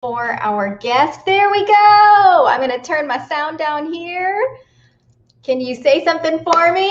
For our guest. There we go. I'm going to turn my sound down here. Can you say something for me?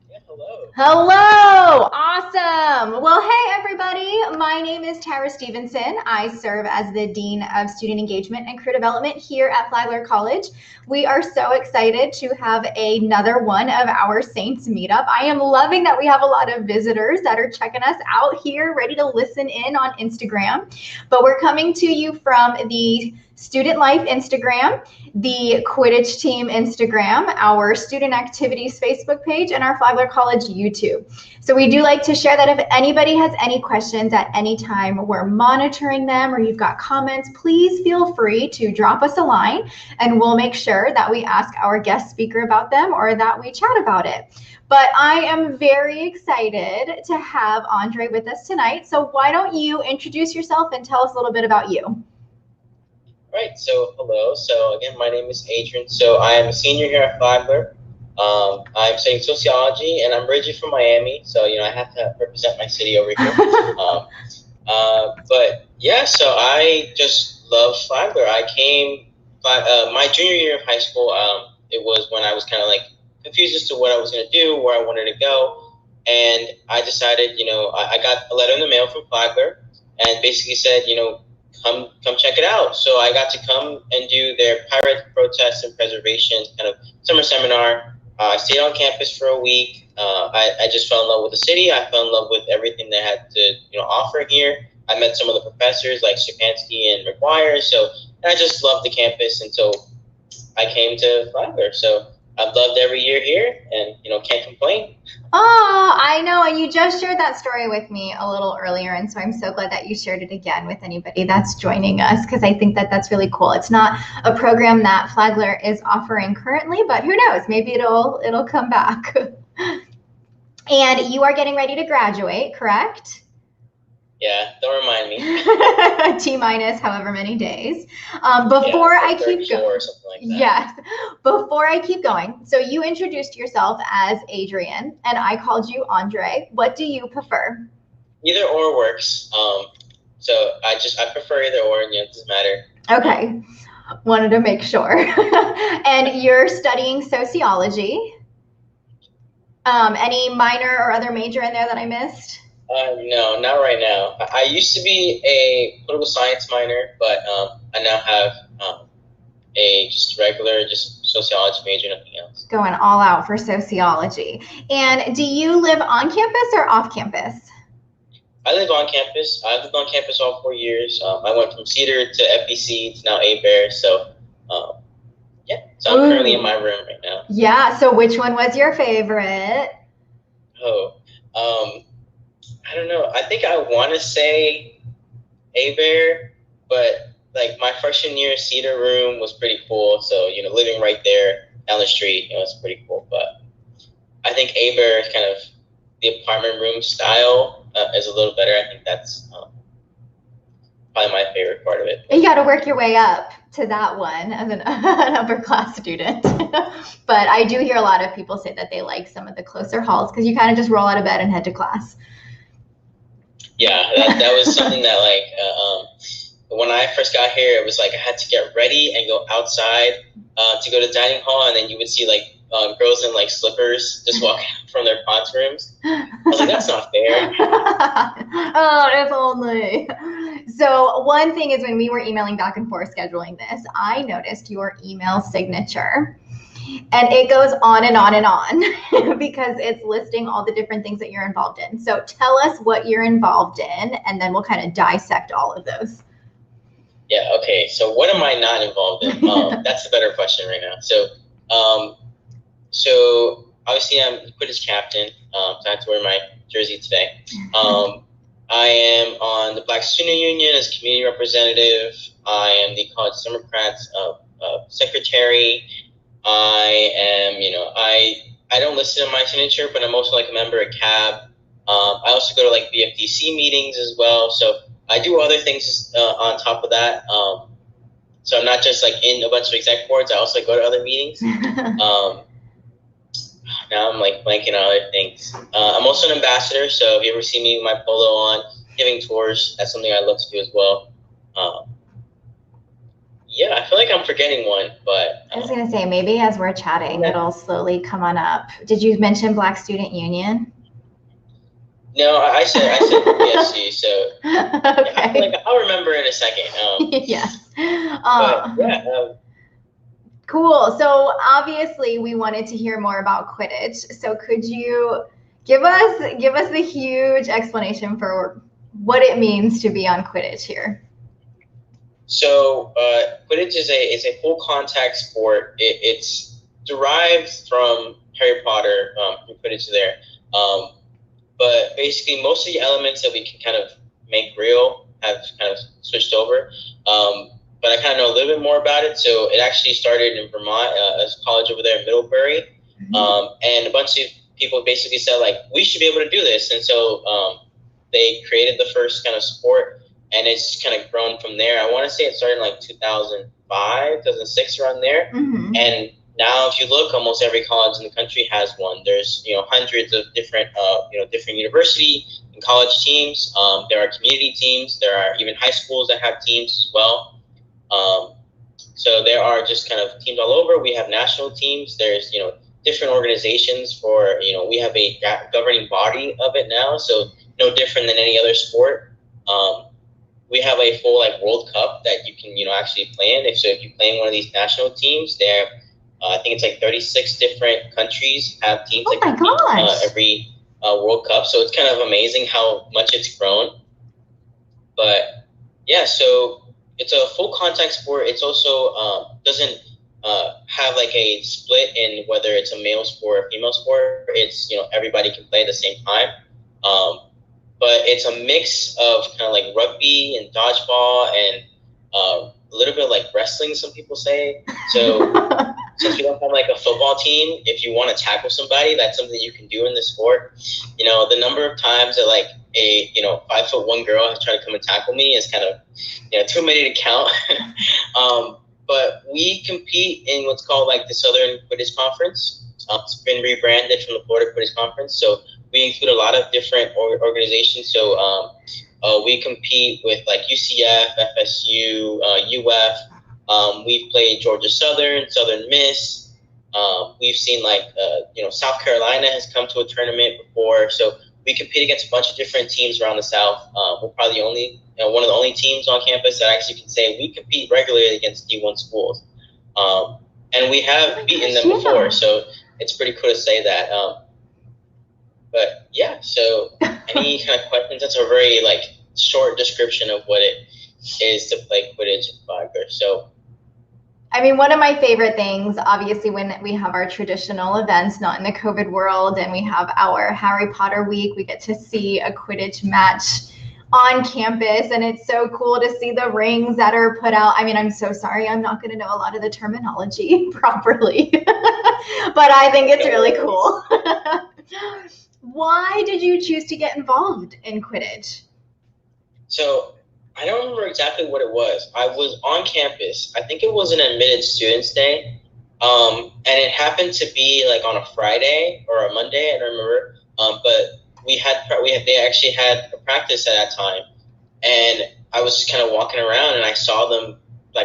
Yeah, hello. Hello. Awesome. Well, hey, everybody. My name is Tara Stevenson. I serve as the Dean of Student Engagement and Career Development here at Flagler College. We are so excited to have another one of our Saints meetup. I am loving that we have a lot of visitors that are checking us out here, ready to listen in on Instagram. But we're coming to you from the Student Life Instagram, the Quidditch team Instagram, our student activities Facebook page, and our Flagler College YouTube. So we do like to share that if anybody has any questions at any time, we're monitoring them, or you've got comments, please feel free to drop us a line and we'll make sure that we ask our guest speaker about them or that we chat about it. But I am very excited to have Andre with us tonight. So why don't you introduce yourself and tell us a little bit about you? Right, so hello. So again, my name is Adrian. So I am a senior here at Flagler. I'm studying sociology, and I'm originally from Miami. So I have to represent my city over here. But yeah, so I just love Flagler. I came my junior year of high school. It was when I was kind of like confused as to what I was going to do, where I wanted to go, and I decided, I got a letter in the mail from Flagler, and basically said, come check it out. So I got to come and do their pirate protest and preservation kind of summer seminar. I stayed on campus for a week. I just fell in love with the city. I fell in love with everything they had to offer here. I met some of the professors like Stevenson and McGuire. So I just loved the campus until I came to Flagler. So I've loved every year here, and can't complain. Oh, I know, and you just shared that story with me a little earlier, and so I'm so glad that you shared it again with anybody that's joining us, because I think that that's really cool. It's not a program that Flagler is offering currently, but who knows? Maybe it'll come back. And you are getting ready to graduate, correct? Yeah, don't remind me. T-minus however many days. Before I keep going, or something like that. Yes. Before I keep going, so you introduced yourself as Adrian, and I called you Andre. What do you prefer? Either or works. So I prefer either or. It doesn't matter. Okay. Wanted to make sure. And you're studying sociology. Any minor or other major in there that I missed? No, not right now. I used to be a political science minor, but I now have a just regular sociology major, nothing else. Going all out for sociology. And do you live on campus or off campus? I live on campus. I've lived on campus all 4 years. I went from Cedar to FBC to now A-Bear. So yeah, so I'm currently in my room right now. Yeah, so which one was your favorite? I don't know. I think I want to say A-Bear, but like my freshman year Cedar room was pretty cool. So, living right there down the street, it's pretty cool. But I think A-Bear is kind of the apartment room style is a little better. I think that's probably my favorite part of it. You got to work your way up to that one as an upper class student. But I do hear a lot of people say that they like some of the closer halls because you kind of just roll out of bed and head to class. Yeah, that was something that when I first got here, it was like I had to get ready and go outside to go to the dining hall, and then you would see girls in slippers just walking from their pants rooms. I was like, that's not fair. Oh, if only. So one thing is when we were emailing back and forth scheduling this, I noticed your email signature. And it goes on and on and on because it's listing all the different things that you're involved in. So tell us what you're involved in, and then we'll kind of dissect all of those. Yeah, okay. So what am I not involved in? That's a better question right now. So obviously I'm Quidditch captain. So I have to wear my jersey today. I am on the Black Student Union as community representative. I am the College Democrats secretary. I am, I don't list it in my signature, but I'm also a member of CAB. I also go to BFDC meetings as well. So I do other things on top of that. So I'm not just in a bunch of exec boards. I also go to other meetings. Now I'm blanking on other things. I'm also an ambassador. So if you ever see me with my polo on, giving tours, that's something I love to do as well. Yeah, I feel like I'm forgetting one, but I was going to say, maybe as we're chatting, it'll slowly come on up. Did you mention Black Student Union? No, I said BSC, so Okay. I feel like I'll remember in a second. Yes. But yeah. Cool. So obviously we wanted to hear more about Quidditch. So could you give us the huge explanation for what it means to be on Quidditch here? So Quidditch is a full contact sport. It's derived from Harry Potter, from Quidditch there. But basically, most of the elements that we can kind of make real have kind of switched over. But I kind of know a little bit more about it. So it actually started in Vermont, a college over there in Middlebury. And a bunch of people basically said, like, we should be able to do this. And so they created the first kind of sport, and it's kind of grown from there. I want to say it started in like 2005, 2006, around there. And now, if you look, almost every college in the country has one. There's, hundreds of different, different university and college teams. There are community teams. There are even high schools that have teams as well. So there are just kind of teams all over. We have national teams. There's, different organizations for, we have a governing body of it now. So no different than any other sport. We have a full World Cup that you can, actually play in. If you play in one of these national teams, there, I think it's 36 different countries have teams that compete every World Cup. So it's kind of amazing how much it's grown. But yeah, so it's a full contact sport. It's also doesn't have a split in whether it's a male sport or female sport. It's, everybody can play at the same time. But it's a mix of kind of rugby and dodgeball and a little bit of wrestling, some people say. So since we don't have a football team, if you want to tackle somebody, that's something you can do in the sport. The number of times that a 5'1" girl has tried to come and tackle me is kind of too many to count. But we compete in what's called the Southern Quidditch Conference. It's been rebranded from the Florida Quidditch Conference. So we include a lot of different organizations. So we compete with UCF, FSU, UF. We've played Georgia Southern, Southern Miss. We've seen South Carolina has come to a tournament before. So we compete against a bunch of different teams around the South. We're probably the only, one of the only teams on campus that actually can say we compete regularly against D1 schools. And we have beaten them before, so it's pretty cool to say that. But yeah, so any kind of questions? That's a very short description of what it is to play Quidditch in Flagler. So, I mean, one of my favorite things, obviously, when we have our traditional events, not in the COVID world, and we have our Harry Potter week, we get to see a Quidditch match on campus, and it's so cool to see the rings that are put out. I mean, I'm so sorry, I'm not going to know a lot of the terminology properly, but I think it's really cool. Why did you choose to get involved in Quidditch? So I don't remember exactly what it was. I was on campus. I think it was an admitted students day, and it happened to be on a Friday or a Monday. I don't remember. But they actually had a practice at that time, and I was just kind of walking around and I saw them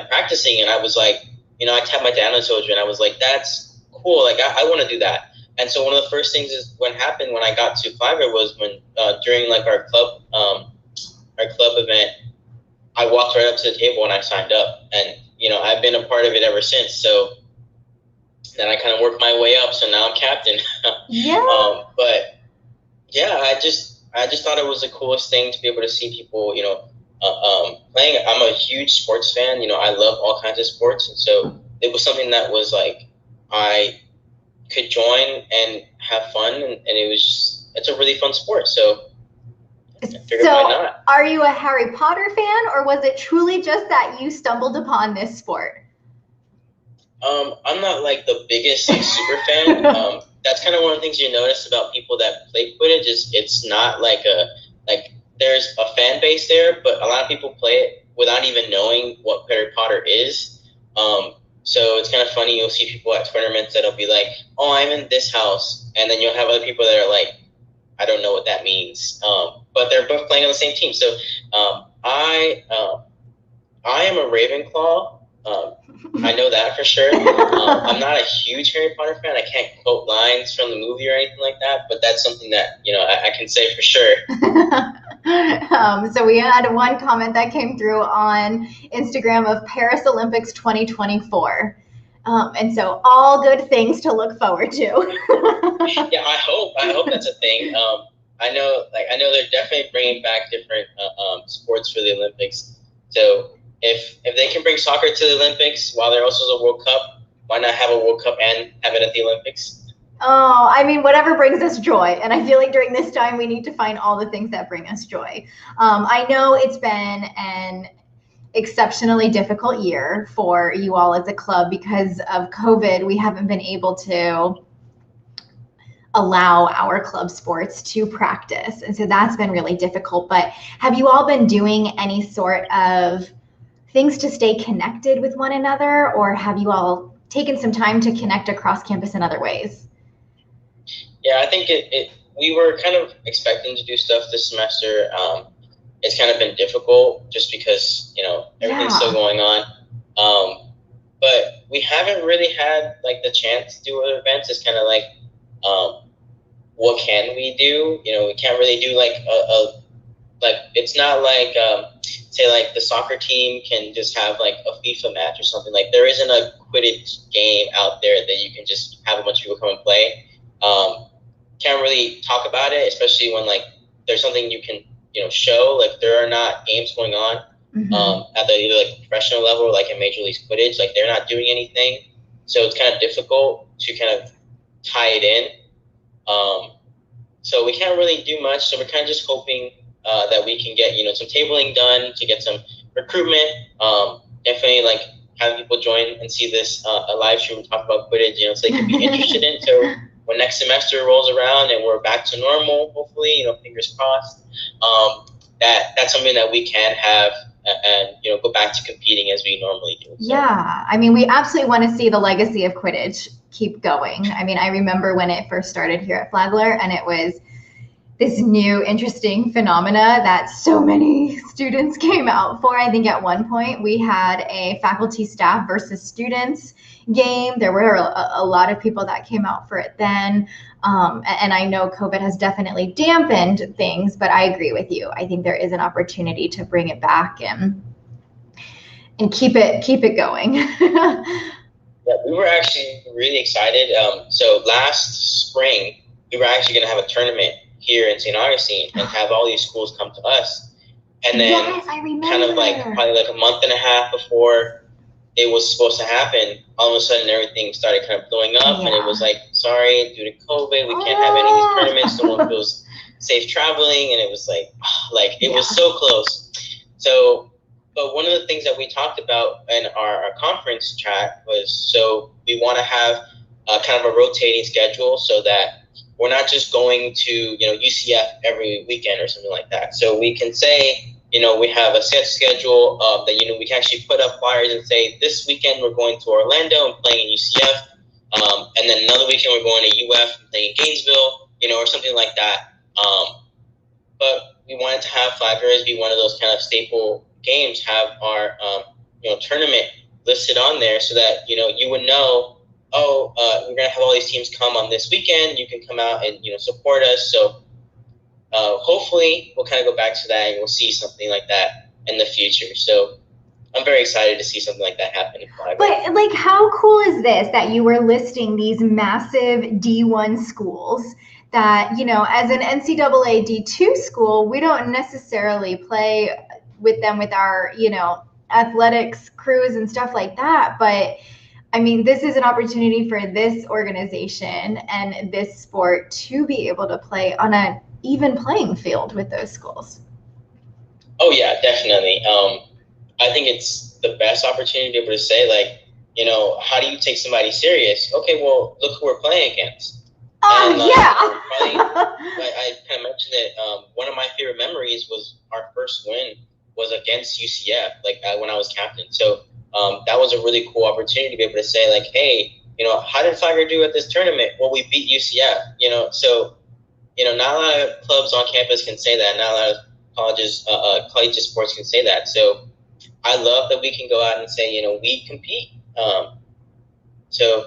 practicing, and I was I tapped my dad on the shoulder and I was like, that's cool. I want to do that. And so one of the first things is what happened when I got to Flagler was when during our club event, I walked right up to the table and I signed up, and I've been a part of it ever since. So then I kind of worked my way up, so now I'm captain. Yeah. But yeah, I just thought it was the coolest thing to be able to see people, playing. I'm a huge sports fan. I love all kinds of sports, and so it was something that was I could join and have fun, and it's a really fun sport. So I figured why not. Are you a Harry Potter fan, or was it truly just that you stumbled upon this sport? I'm not the biggest super fan. That's kind of one of the things you notice about people that play Quidditch is it's not there's a fan base there, but a lot of people play it without even knowing what Harry Potter is. So it's kind of funny. You'll see people at tournaments that'll be like, "Oh, I'm in this house," and then you'll have other people that are like, "I don't know what that means," but they're both playing on the same team. So I am a Ravenclaw. I know that for sure. I'm not a huge Harry Potter fan. I can't quote lines from the movie or anything like that, but that's something that, I can say for sure. So we had one comment that came through on Instagram of Paris Olympics 2024. And so all good things to look forward to. Yeah, I hope that's a thing. I know they're definitely bringing back different sports for the Olympics. So if they can bring soccer to the Olympics while there also is a World Cup, why not have a World Cup and have it at the Olympics? Oh, I mean, whatever brings us joy. And I feel like during this time, we need to find all the things that bring us joy. I know it's been an exceptionally difficult year for you all as a club because of COVID. We haven't been able to allow our club sports to practice. And so that's been really difficult. But have you all been doing any sort of things to stay connected with one another, or have you all taken some time to connect across campus in other ways? Yeah, I think we were kind of expecting to do stuff this semester. It's kind of been difficult just because, everything's still going on. But we haven't really had like the chance to do other events. It's kind of like, what can we do? We can't really do like it's not like, say like the soccer team can just have like a FIFA match or something. Like there isn't a Quidditch game out there that you can just have a bunch of people come and play. Can't really talk about it, especially when like there's something you can show. Like there are not games going on at the either like professional level or like in Major League Quidditch. Like they're not doing anything, so it's kind of difficult to kind of tie it in. So we can't really do much. So we're kind of just hoping that we can get some tabling done to get some recruitment. Definitely like have people join and see this a live stream and talk about Quidditch. So they can be interested in. So when next semester rolls around and we're back to normal, hopefully, fingers crossed, that's something that we can have and go back to competing as we normally do. So. Yeah, I mean, we absolutely want to see the legacy of Quidditch keep going. I mean, I remember when it first started here at Flagler, and it was this new interesting phenomena that so many students came out for. I think at one point we had a faculty, staff versus students game. There were a lot of people that came out for it then. And I know COVID has definitely dampened things, but I agree with you. I think there is an opportunity to bring it back and keep it going. Yeah, we were actually really excited. So last spring, we were actually going to have a tournament here in St. Augustine and have all these schools come to us. And then kind of like probably like a month and a half before it was supposed to happen, all of a sudden everything started kind of blowing up. And it was like, sorry, due to COVID, we can't have any of these tournaments. No one feels safe traveling. And it was like it was so close. So, but one of the things that we talked about in our conference chat was, so we want to have kind of a rotating schedule so that we're not just going to, UCF every weekend or something like that. So we can say, we have a set schedule that, we can actually put up flyers and say, this weekend we're going to Orlando and playing in UCF. And then another weekend we're going to UF and playing in Gainesville, or something like that. But we wanted to have Flagler as be one of those kind of staple games, have our, tournament listed on there so that, you would know, we're going to have all these teams come on this weekend. You can come out and, support us. So hopefully we'll kind of go back to that and we'll see something like that in the future. So I'm very excited to see something like that happen in Flagler. But like, how cool is this that you were listing these massive D1 schools that, as an NCAA D2 school, we don't necessarily play with them with our, athletics crews and stuff like that. But I mean, this is an opportunity for this organization and this sport to be able to play on an even playing field with those schools. Oh yeah, definitely. I think it's the best opportunity to be able to say, like, how do you take somebody serious? Okay, well, look who we're playing against. Oh, and, I kind of mentioned it. One of my favorite memories was our first win was against UCF, when I was captain. So that was a really cool opportunity to be able to say, like, hey, how did Flagler do at this tournament? Well, we beat UCF, so, not a lot of clubs on campus can say that. Not a lot of colleges, collegiate sports can say that. So I love that we can go out and say, we compete. So,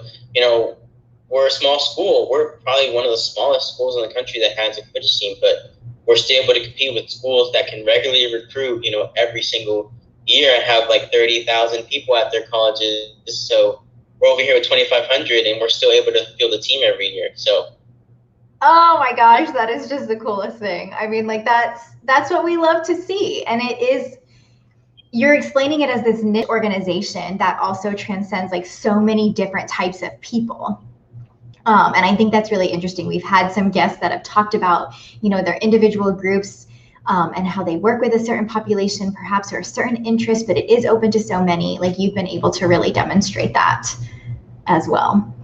we're a small school. We're probably one of the smallest schools in the country that has a Quidditch team, but we're still able to compete with schools that can regularly recruit, every single year and have like 30,000 people at their colleges. So we're over here with 2,500 and we're still able to field a team every year. So. Oh my gosh, that is just the coolest thing. I mean, like that's what we love to see. And it is, you're explaining it as this niche organization that also transcends like so many different types of people. And I think that's really interesting. We've had some guests that have talked about, their individual groups and how they work with a certain population, perhaps, or a certain interest, but it is open to so many. Like, you've been able to really demonstrate that as well.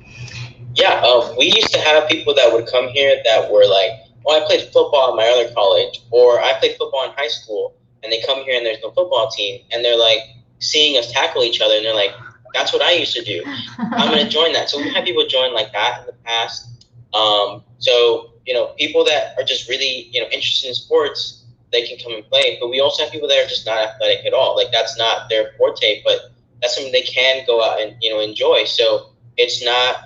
Yeah, we used to have people that would come here that were like, I played football at my other college, or I played football in high school, and they come here and there's no football team, and they're like seeing us tackle each other, and they're like, that's what I used to do. I'm going to join that. So we've had people join like that in the past. So, people that are just really, interested in sports, they can come and play. But we also have people that are just not athletic at all. Like, that's not their forte, but that's something they can go out and, enjoy. So it's not,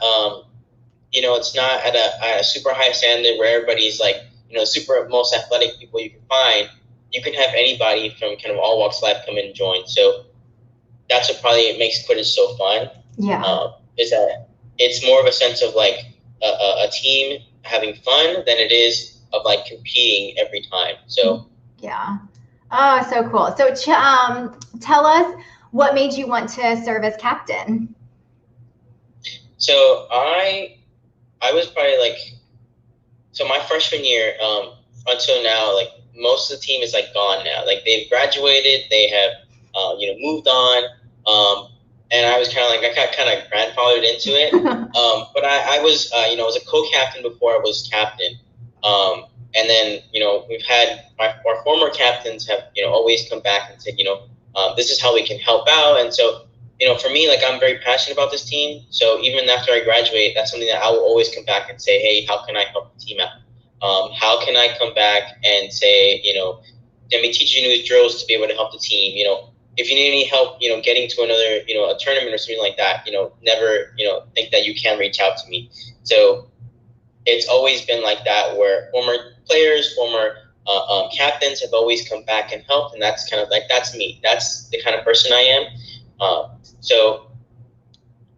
it's not at a super high standard where everybody's like, super most athletic people you can find. You can have anybody from kind of all walks of life come in and join. So that's what probably makes Quidditch so fun. Yeah. Is that it's more of a sense of like a team having fun than it is of like competing every time. So yeah. Oh, so cool. So tell us, what made you want to serve as captain? So I was probably like, so my freshman year until now, like most of the team is like gone now. Like they've graduated, they have moved on. And I was kind of like, I got kind of grandfathered into it. But I was, I was a co-captain before I was captain. And then, we've had our former captains have, always come back and said, this is how we can help out. And so, for me, like, I'm very passionate about this team. So even after I graduate, that's something that I will always come back and say, hey, how can I help the team out? How can I come back and say, let me teach you new drills to be able to help the team, if you need any help, getting to another, a tournament or something like that, never, think that you can reach out to me. So it's always been like that where former players, former captains have always come back and helped. And that's kind of like, that's me. That's the kind of person I am. So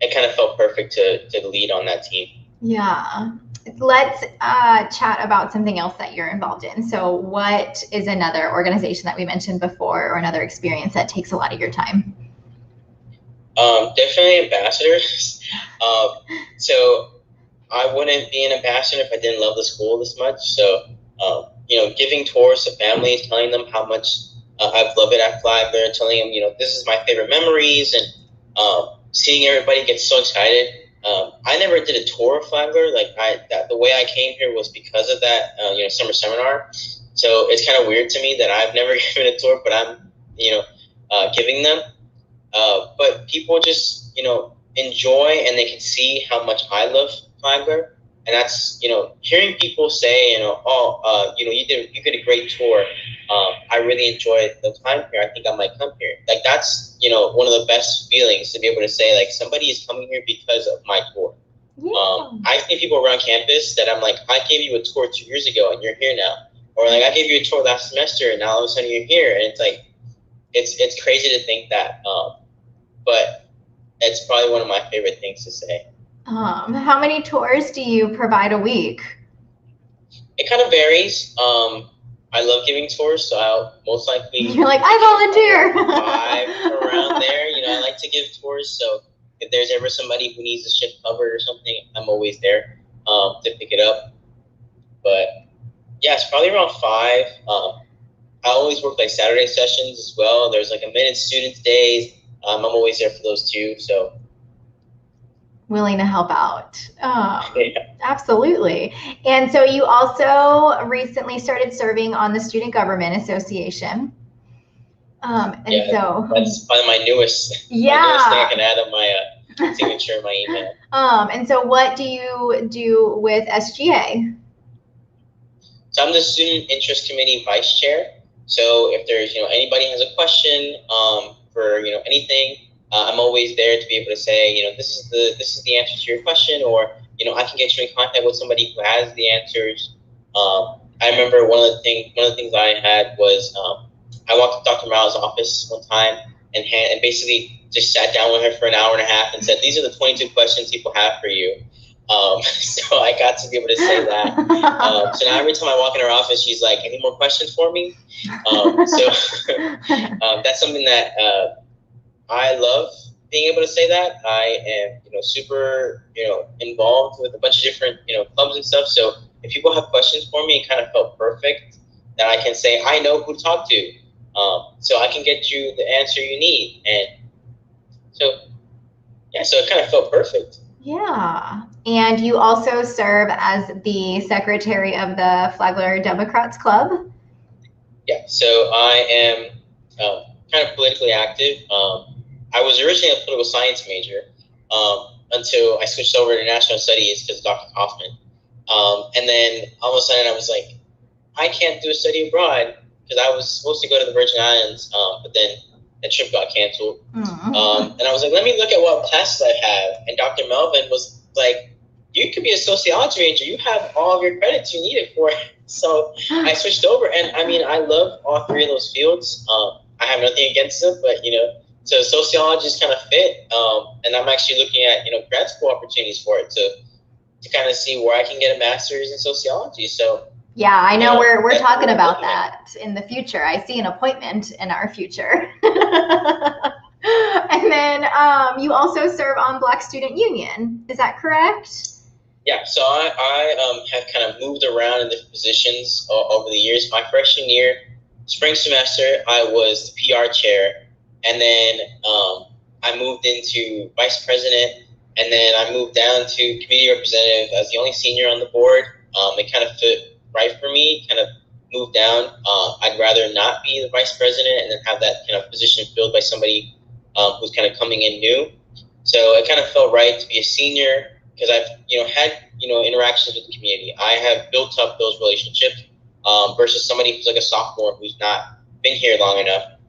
it kind of felt perfect to lead on that team. Yeah. Let's chat about something else that you're involved in. So what is another organization that we mentioned before, or another experience that takes a lot of your time? Definitely ambassadors. So I wouldn't be an ambassador if I didn't love the school this much. So, giving tours to families, telling them how much I've loved it at Flagler, telling them, this is my favorite memories, and seeing everybody get so excited. I never did a tour of Flagler. Like the way I came here was because of that, summer seminar. So it's kind of weird to me that I've never given a tour, but I'm, giving them. But people just, enjoy, and they can see how much I love Flagler. And that's, hearing people say, you did a great tour. I really enjoyed the time here. I think I might come here. Like, that's, one of the best feelings to be able to say, like, somebody is coming here because of my tour. Yeah. I've seen people around campus that I'm like, I gave you a tour 2 years ago and you're here now. Or like, I gave you a tour last semester and now all of a sudden you're here. And it's like, it's crazy to think that. But it's probably one of my favorite things to say. How many tours do you provide a week? It kind of varies. I love giving tours, so I'll most likely. You're like, I volunteer. 5 around there. I like to give tours. So if there's ever somebody who needs a shift covered or something, I'm always there to pick it up. But yeah, it's probably around 5. I always work like Saturday sessions as well. There's like a minute students days. I'm always there for those too. So. Willing to help out. Absolutely. And so you also recently started serving on the Student Government Association. So that's probably my newest, my newest thing I can add on my signature in my email. And so what do you do with SGA? So I'm the Student Interest Committee Vice Chair. So if there's, anybody has a question, for anything. I'm always there to be able to say, this is the answer to your question, or I can get you in contact with somebody who has the answers. I remember one of the things I had was I walked to Dr. Miles' office one time and basically just sat down with her for an hour and a half and said, these are the 22 questions people have for you. So I got to be able to say that. So now every time I walk in her office, she's like, any more questions for me? So that's something that I love being able to say that. I am, super, involved with a bunch of different, clubs and stuff. So if people have questions for me, it kind of felt perfect that I can say, I know who to talk to. So I can get you the answer you need. And so it kind of felt perfect. Yeah. And you also serve as the secretary of the Flagler Democrats Club. Yeah. So I am kind of politically active. I was originally a political science major until I switched over to national studies because of Dr. Kaufman. And then all of a sudden I was like, I can't do a study abroad because I was supposed to go to the Virgin Islands, but then that trip got canceled. And I was like, let me look at what classes I have. And Dr. Melvin was like, you could be a sociology major. You have all of your credits you needed for it. So I switched over. And I mean, I love all three of those fields. I have nothing against them, but, so sociology is kind of fit. And I'm actually looking at, grad school opportunities for it to kind of see where I can get a master's in sociology. So yeah, I know we're talking about that in the future. I see an appointment in our future. And then you also serve on Black Student Union. Is that correct? Yeah, so I have kind of moved around in different positions over the years. My freshman year, spring semester, I was the PR chair. And then I moved into vice president. And then I moved down to community representative as the only senior on the board. It kind of fit right for me, kind of move down. I'd rather not be the vice president and then have that kind of position filled by somebody who's kind of coming in new. So it kind of felt right to be a senior because I've, had, interactions with the community. I have built up those relationships versus somebody who's like a sophomore who's not been here long enough.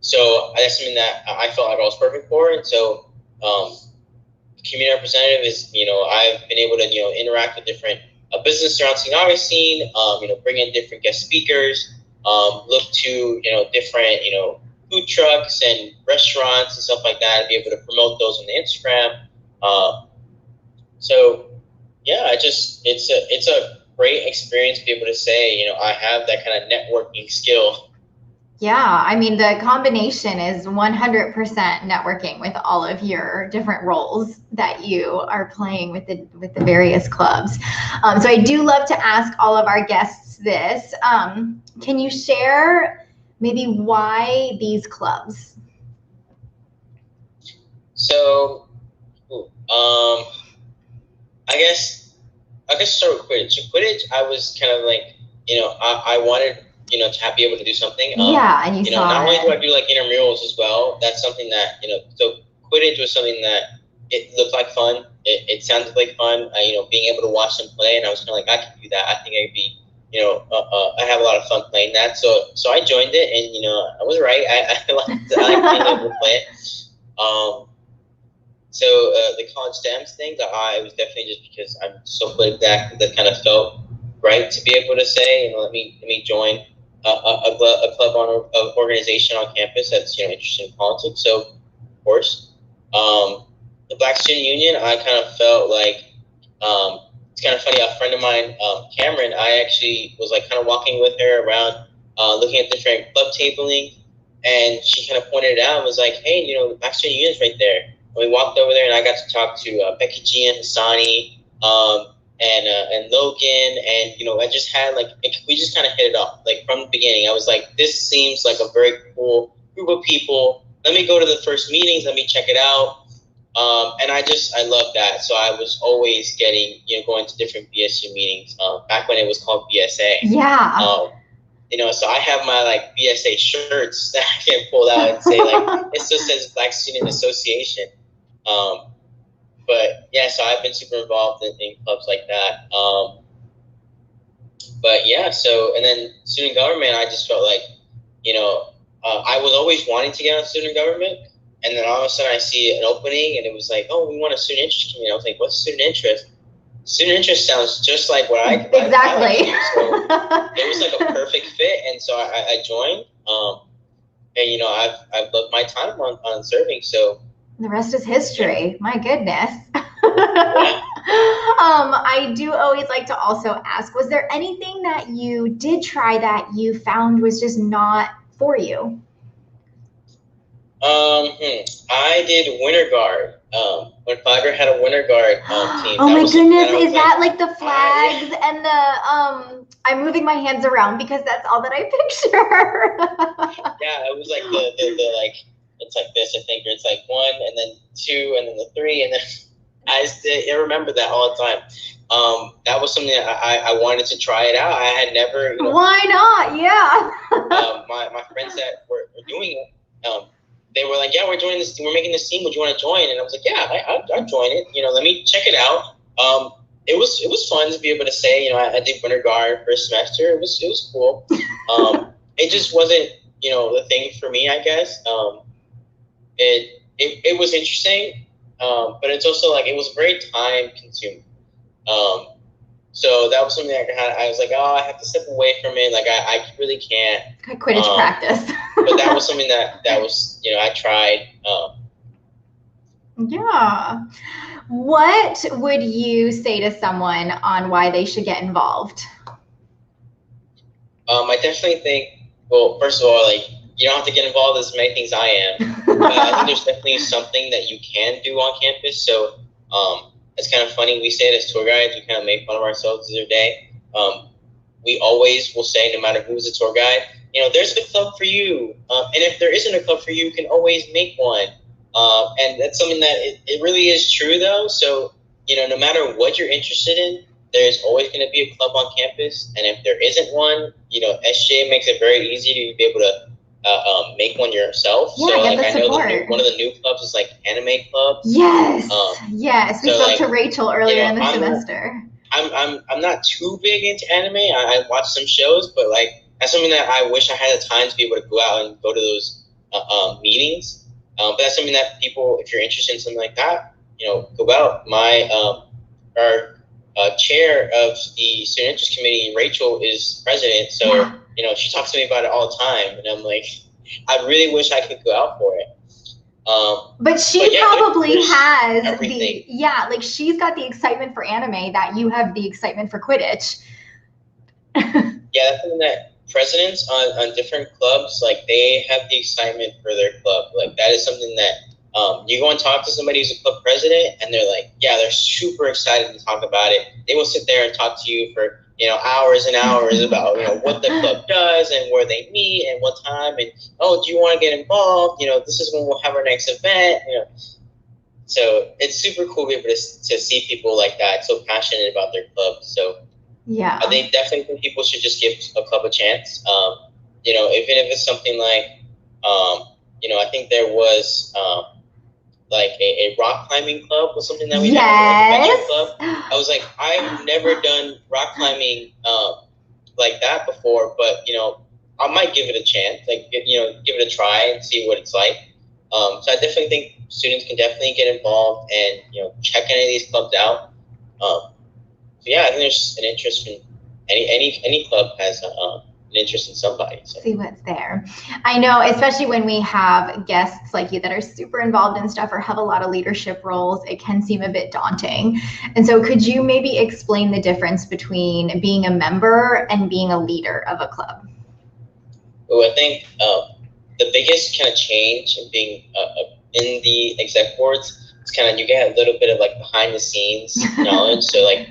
So that's something that I felt like I was perfect for. And so community representative is, I've been able to, interact with different business around St. Augustine, bring in different guest speakers, look to, different, food trucks and restaurants and stuff like that, and be able to promote those on the Instagram. So yeah, it's a great experience to be able to say, I have that kind of networking skill. Yeah, I mean, the combination is 100% networking with all of your different roles that you are playing with the various clubs. So I do love to ask all of our guests this. Can you share maybe why these clubs? So, I guess start with Quidditch. So Quidditch, I was kind of like, I wanted, to be able to do something. Yeah, and you saw not only do I do like intramurals as well, that's something that, so Quidditch was something that it looked like fun. It sounded like fun, being able to watch them play. And I was kind of like, I can do that. I think I'd be, I have a lot of fun playing that. So I joined it and, I was right. I liked being able to play it. So the college STEMs thing, it was definitely just because I'm so politically active that kind of felt right to be able to say, let me join a club or an organization on campus that's interested in politics. So of course, the Black Student Union, I kind of felt like it's kind of funny. A friend of mine, Cameron, I actually was like kind of walking with her around, looking at different club tabling, and she kind of pointed it out and was like, "Hey, the Black Student Union is right there." And we walked over there, and I got to talk to Becky G and Hassani, and Logan, and I just had we just kind of hit it off from the beginning. I was like, this seems like a very cool group of people. Let me go to the first meetings. Let me check it out. And I love that. So I was always getting going to different BSU meetings back when it was called BSA. Yeah. So I have my BSA shirts that I can pull out and say it still says Black Student Association. But yeah, so I've been super involved in clubs like that. But yeah, so and then student government, I just felt like, I was always wanting to get on student government, and then all of a sudden I see an opening, and it was like, oh, we want a student interest committee. I was like, what's student interest? Student interest sounds just like what I like to do. So it was like a perfect fit, and so I joined. And you know, I've loved my time on serving. So the rest is history. My goodness. Yeah. I do always like to also ask, was there anything that you did try that you found was just not for you? I did winter guard. When Flagler had a winter guard team. Oh my goodness, is that like the flags and the I'm moving my hands around because that's all that I picture. Yeah, it was like the like, it's like this, I think, it's like 1 and then 2 and then the 3 and then I remember that all the time. That was something that I wanted to try it out. I had never, you know, why not? Yeah. My friends that were doing it, they were like, yeah, we're making this team. Would you want to join? And I was like, yeah, I'll join it. You know, let me check it out. It was fun to be able to say, you know, I did winter guard for a semester. It was cool. It just wasn't, you know, the thing for me, I guess. It was interesting, but it's also like, it was very time consuming. So that was something that I was like, oh, I have to step away from it. Like I really can't. Quidditch practice. But that was something that was, you know, I tried. Yeah. What would you say to someone on why they should get involved? I definitely think, well, first of all, like, you don't have to get involved as many things I am. But I think there's definitely something that you can do on campus. So it's kind of funny. We say it as tour guides. We kind of make fun of ourselves the other day. We always will say, no matter who's a tour guide, you know, there's a club for you. And if there isn't a club for you, you can always make one. And that's something that it really is true, though. So, you know, no matter what you're interested in, there's always going to be a club on campus. And if there isn't one, you know, SJ makes it very easy to be able to make one yourself. Yeah, so get like the support. I know one of the new clubs is like anime club. Yes. Yes. We so spoke like, to Rachel earlier, you know, in the semester. I'm not too big into anime. I watch some shows, but like that's something that I wish I had the time to be able to go out and go to those meetings. But that's something that people, if you're interested in something like that, you know, go out. My our chair of the student interest committee, Rachel, is president, so yeah. You know, she talks to me about it all the time, and I'm like, I really wish I could go out for it. But yeah, probably has everything. Like she's got the excitement for anime that you have the excitement for Quidditch. Yeah, that's something that presidents on different clubs, like they have the excitement for their club. Like that is something that you go and talk to somebody who's a club president, and they're like, yeah, they're super excited to talk about it. They will sit there and talk to you for, you know, hours and hours about, you know, what the club does and where they meet and what time, and oh, do you want to get involved? You know, this is when we'll have our next event. You know, so it's super cool to be able to see people like that, so passionate about their club. So yeah, I think definitely think people should just give a club a chance. You know, even if it's something like, you know, I think there was like a rock climbing club was something that we had, like a venture club. I was like, I've never done rock climbing like that before, but you know, I might give it a chance, like, you know, give it a try and see what it's like. So I definitely think students can definitely get involved and, you know, check any of these clubs out. So yeah, I think there's an interest in any club has an interest in somebody. So. See what's there. I know, especially when we have guests like you that are super involved in stuff or have a lot of leadership roles, it can seem a bit daunting. And so could you maybe explain the difference between being a member and being a leader of a club? Well, I think the biggest kind of change in being in the exec boards is kind of, you get a little bit of like behind the scenes knowledge. So like,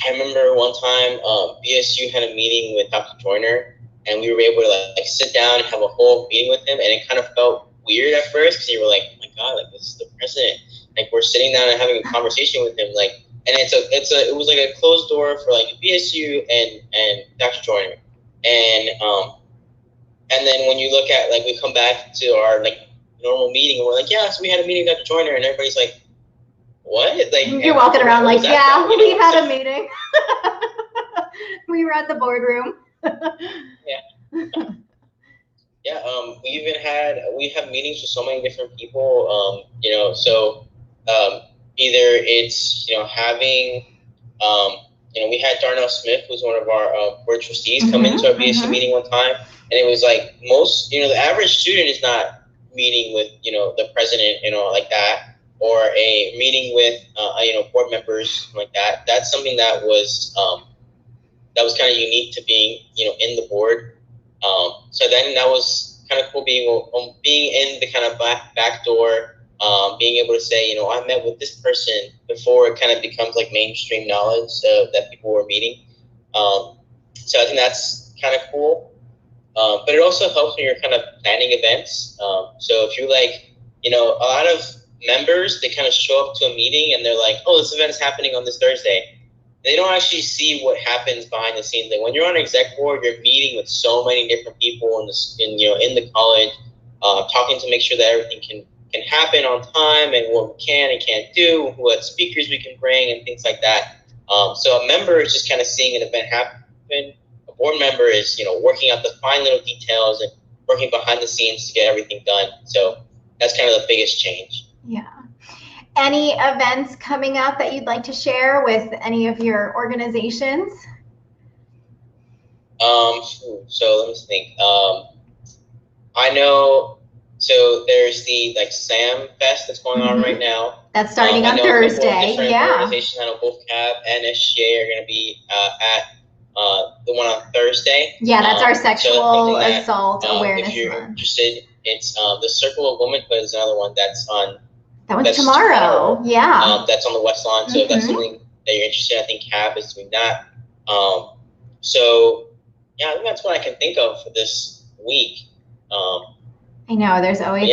I remember one time BSU had a meeting with Dr. Joyner, and we were able to like sit down and have a whole meeting with him, and it kind of felt weird at first because you were like, oh my God, like this is the president. Like we're sitting down and having a conversation with him, like, and it was like a closed door for like BSU and Dr. Joyner, and then when you look at, like, we come back to our like normal meeting and we're like, yeah, so we had a meeting with Dr. Joyner, and everybody's like, what? Like, you're walking around like, yeah, we had a meeting. We were at the boardroom. Yeah. Yeah, we have meetings with so many different people. So either it's having we had Darnell Smith, who's one of our board trustees, come into our BSC meeting one time, and it was like the average student is not meeting with the president, like that, or a meeting with board members like that. That's something that was kind of unique to being in the board. So then that was kind of cool being in the kind of back door, being able to say, I met with this person before it kind of becomes like mainstream knowledge that people were meeting. So I think that's kind of cool. But it also helps when you're kind of planning events. So if you a lot of members, they kind of show up to a meeting and they're like, oh, this event is happening on this Thursday. They don't actually see what happens behind the scenes. Like when you're on an exec board, you're meeting with so many different people in the college, talking to make sure that everything can happen on time and what we can and can't do, what speakers we can bring and things like that. So a member is just kind of seeing an event happen. A board member is working out the fine little details and working behind the scenes to get everything done. So that's kind of the biggest change. Yeah. Any events coming up that you'd like to share with any of your organizations? So let me think. I know. So there's the Sam Fest that's going on right now. That's starting on Thursday. Yeah. Organizations, I know both CAB and SGA are going to be at the one on Thursday. Yeah, that's our sexual assault awareness month. If you're month. interested, it's the Circle of Womanhood is another one that's on. That's tomorrow. Yeah. That's on the West Lawn. So if that's something that you're interested in, I think CAB is doing that. So yeah, I think that's what I can think of for this week. I know there's always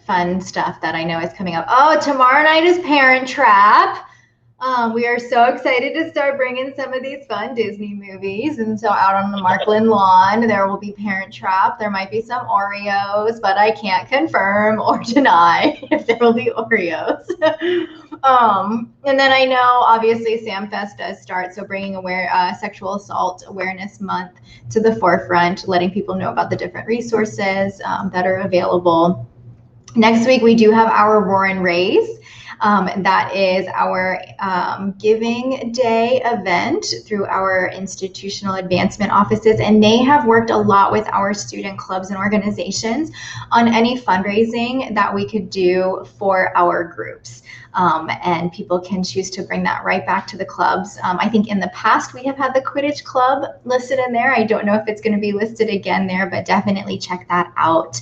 fun stuff that I know is coming up. Oh, tomorrow night is Parent Trap. We are so excited to start bringing some of these fun Disney movies. And so out on the Markland lawn, there will be Parent Trap. There might be some Oreos, but I can't confirm or deny if there will be Oreos. And then I know, obviously, SamFest does start. So bringing Sexual Assault Awareness Month to the forefront, letting people know about the different resources that are available. Next week, we do have our Roar and Raise. That is our Giving Day event through our institutional advancement offices, and they have worked a lot with our student clubs and organizations on any fundraising that we could do for our groups. And people can choose to bring that right back to the clubs. I think in the past we have had the Quidditch Club listed in there. I don't know if it's going to be listed again there, but definitely check that out.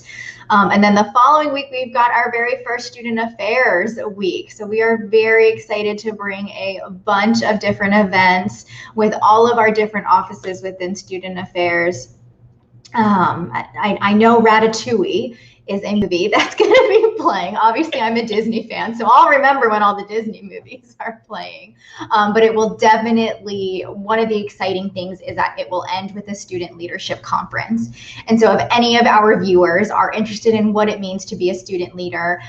And then the following week, we've got our very first Student Affairs week. So we are very excited to bring a bunch of different events with all of our different offices within Student Affairs. I know Ratatouille is a movie that's going to be playing. Obviously, I'm a Disney fan, so I'll remember when all the Disney movies are playing. But it will definitely, one of the exciting things is that it will end with a student leadership conference. And so if any of our viewers are interested in what it means to be a student leader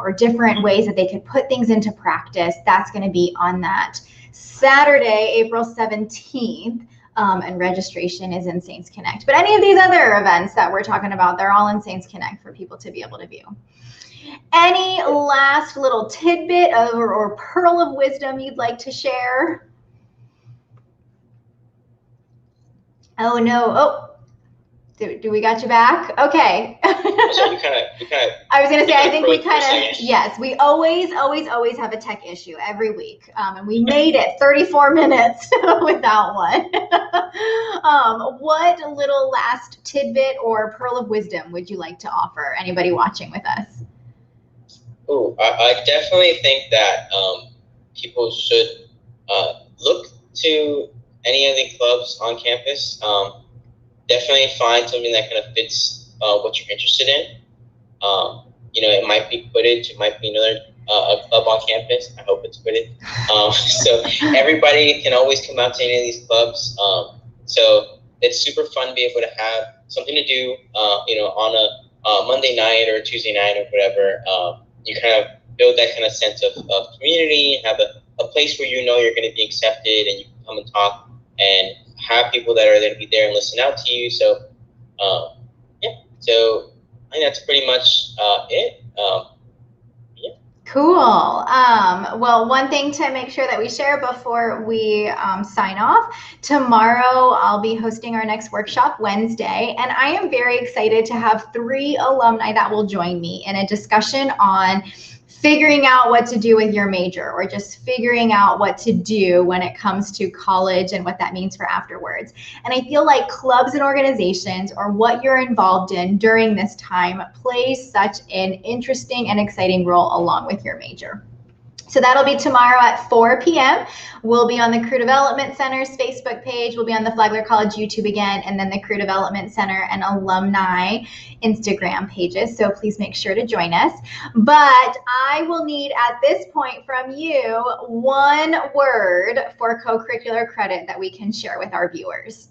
or different ways that they could put things into practice, that's going to be on that Saturday, April 17th. And registration is in Saints Connect. But any of these other events that we're talking about, they're all in Saints Connect for people to be able to view. Any last little tidbit or pearl of wisdom you'd like to share? Oh, no. Oh, do we got you back? Okay. So I was going to say, I think we kind of, yes, we always have a tech issue every week. And we made it 34 minutes without one. What little last tidbit or pearl of wisdom would you like to offer anybody watching with us? Oh, I definitely think that people should look to any of the clubs on campus. Definitely find something that kind of fits what you're interested in. It might be Quidditch, it might be another a club on campus. I hope it's Quidditch. So everybody can always come out to any of these clubs. So it's super fun to be able to have something to do, on a Monday night or a Tuesday night or whatever. You kind of build that kind of sense of community, have a place where you're going to be accepted and you can come and talk and have people that are going to be there and listen out to you. So, So I think that's pretty much it. Yeah. Cool. Well, one thing to make sure that we share before we sign off, tomorrow I'll be hosting our next workshop Wednesday, and I am very excited to have 3 alumni that will join me in a discussion on figuring out what to do with your major, or just figuring out what to do when it comes to college and what that means for afterwards. And I feel like clubs and organizations, or what you're involved in during this time, plays such an interesting and exciting role along with your major. So that'll be tomorrow at 4 p.m. We'll be on the Career Development Center's Facebook page. We'll be on the Flagler College YouTube again, and then the Career Development Center and alumni Instagram pages. So please make sure to join us. But I will need at this point from you 1 word for co-curricular credit that we can share with our viewers.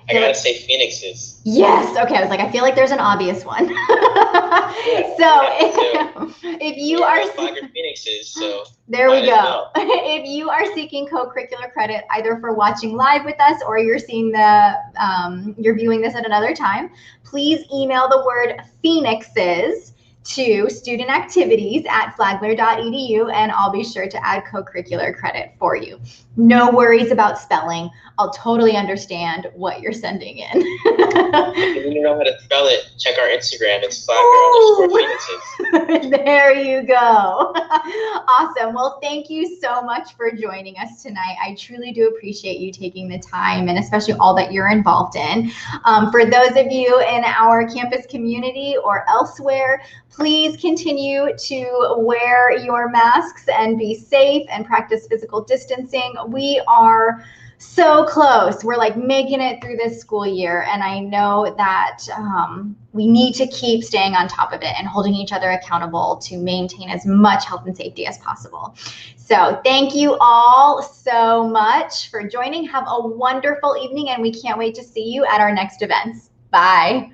I gotta say Phoenixes. Yes. Okay. I was like, I feel like there's an obvious one. If you are Flagler Phoenixes, so there we go. If you are seeking co-curricular credit, either for watching live with us, or you're seeing you're viewing this at another time, please email the word Phoenixes to studentactivities@flagler.edu, and I'll be sure to add co-curricular credit for you. No worries about spelling. I'll totally understand what you're sending in. If you know how to spell it, check our Instagram. It's Flagler_Phoenixes. There you go. Awesome. Well, thank you so much for joining us tonight. I truly do appreciate you taking the time, and especially all that you're involved in. For those of you in our campus community or elsewhere, please continue to wear your masks and be safe and practice physical distancing. We are so close. We're like making it through this school year, and I know that we need to keep staying on top of it and holding each other accountable to maintain as much health and safety as possible. So thank you all so much for joining. Have a wonderful evening, and we can't wait to see you at our next events. Bye.